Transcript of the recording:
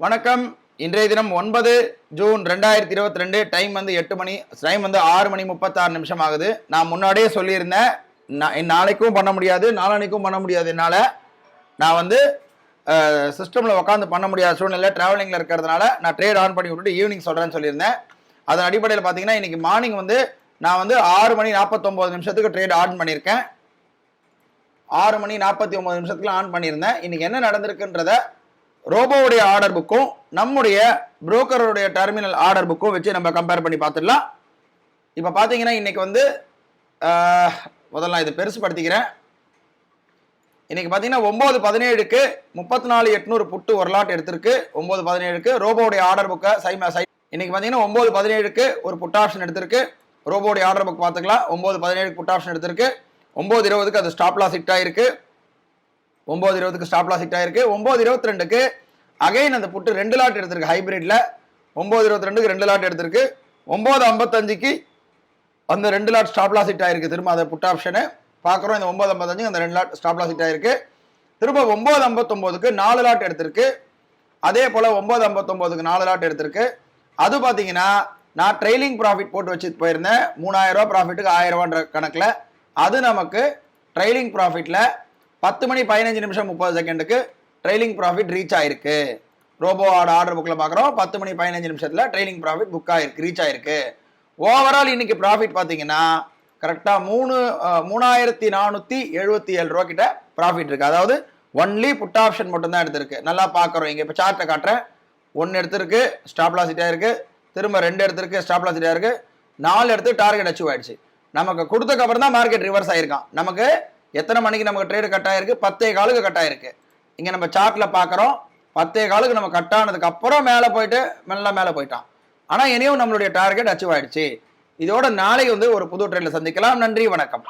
வணக்கம். இன்றைய தினம் 9 ஜூன் 2022. டைம் வந்து 8 மணி. டைம் வந்து 6 மணி 36 நிமிஷம் ஆகுது. நான் முன்னாடியே சொல்லியிருந்தேன், நாளைக்கும் பண்ண முடியாது, நாளானைக்கும் பண்ண முடியாது. என்னால் நான் வந்து சிஸ்டமில் உட்காந்து பண்ண முடியாத சூழ்நிலை, ட்ராவலிங்கில் இருக்கிறதுனால நான் ட்ரேட் ஆன் பண்ணி விட்டுட்டு ஈவினிங் சொல்கிறேன்னு சொல்லியிருந்தேன். அதன் அடிப்படையில் பார்த்தீங்கன்னா இன்றைக்கி மார்னிங் வந்து நான் வந்து 6 மணி 49 நிமிஷத்துக்கு ட்ரேட் ஆன் பண்ணியிருக்கேன். 6 மணி 49 நிமிஷத்துக்கு ஆன் பண்ணியிருந்தேன். இன்றைக்கி என்ன நடந்திருக்குன்றத ரோபோவுடைய ஆர்டர் புக்கும் நம்முடைய புரோக்கருடைய டெர்மினல் ஆர்டர் புக்கும் வச்சு நம்ம கம்பேர் பண்ணி பார்த்துடலாம். இப்போ பார்த்தீங்கன்னா இன்னைக்கு வந்து முதல்ல இதை பெருசுப்படுத்திக்கிறேன். இன்னைக்கு பார்த்தீங்கன்னா 9:17க்கு 34,800 புட்டு ஒரு லாட் எடுத்திருக்கு. 9:17க்கு ரோபோவுடைய ஆர்டர் புக்கை இன்னைக்கு பார்த்தீங்கன்னா 9:17க்கு ஒரு புட் ஆப்ஷன் எடுத்திருக்கு. ரோபோவுடைய ஆர்டர் புக் பார்த்துக்கலாம். 9:17க்கு புட் ஆப்ஷன் எடுத்திருக்கு. 9:20க்கு அது ஸ்டாப் லாஸ் ஹிட் ஆயிருக்கு. 9:20க்கு ஸ்டாப் லாஸ் ஹிட் ஆயிருக்கு. 9:22க்கு அகைன் அந்த புட்டு 2 லாட் எடுத்திருக்கு ஹைபிரிட்ல. 9:22க்கு 2 லாட் எடுத்திருக்கு. 9:55க்கு அந்த 2 லாட் ஸ்டாப் லாஸ் ஹிட் ஆயிருக்கு. திரும்ப அந்த புட் ஆப்ஷனு பார்க்குறோம். இந்த 9:55 அந்த 2 லாட் ஸ்டாப் லாஸ் ஹிட் ஆயிருக்கு. திரும்ப 9:59க்கு 4 லாட் எடுத்திருக்கு. அதே போல 9:59க்கு 4 லாட் எடுத்திருக்கு. அது பார்த்தீங்கன்னா நான் ட்ரெயிலிங் ப்ராஃபிட் போட்டு வச்சுட்டு போயிருந்தேன். 3000 ரூபா ப்ராஃபிட்டுக்கு 1000 ரூபான்ற கணக்கில். அது நமக்கு ட்ரெயிலிங் ப்ராஃபிட்ல 10 மணி 15 நிமிஷம் 30 செகண்டுக்கு ட்ரெயிலிங் ப்ராஃபிட் ரீச் ஆயிருக்கு. ரோபோவோட ஆர்டர் புக்கில் பார்க்குறோம். 10 மணி 15 நிமிஷத்தில் ட்ரெயிலிங் ப்ராஃபிட் புக் ஆயிருக்கு, ரீச் ஆயிருக்கு. ஓவரால் இன்னைக்கு ப்ராஃபிட் பார்த்தீங்கன்னா கரெக்டாக 3,477 ரூபா கிட்ட ப்ராஃபிட் இருக்கு. அதாவது ஒன்லி புட் ஆப்ஷன் மட்டும்தான் எடுத்திருக்கு. நல்லா பார்க்குறோம். இங்கே இப்போ சார்ட்டை காட்டுறேன். 1 எடுத்திருக்கு, ஸ்டாப் லாஸ் ஹிட் ஆயிருக்கு. திரும்ப 2 எடுத்திருக்கு, ஸ்டாப் லாஸ் ஹிட் ஆயிருக்கு. 4 எடுத்து டார்கெட் அச்சீவ் ஆயிடுச்சு. நமக்கு கொடுத்ததுக்கப்புறம் தான் மார்க்கெட் ரிவர்ஸ் ஆயிருக்கான். நமக்கு எத்தனை மணிக்கு நமக்கு ட்ரேடு கட் ஆயிருக்கு? 10:15க்கு கட் ஆயிருக்கு. இங்கே நம்ம சார்ட்டில் பார்க்குறோம். 10:15க்கு நம்ம கட் ஆனதுக்கு அப்புறம் மேலே போயிட்டு மேலே போயிட்டான். ஆனால் இனியும் நம்மளுடைய டார்கெட் அச்சீவ் ஆயிடுச்சு. இதோட நாளைக்கு வந்து ஒரு புது ட்ரேடில் சந்திக்கலாம். நன்றி, வணக்கம்.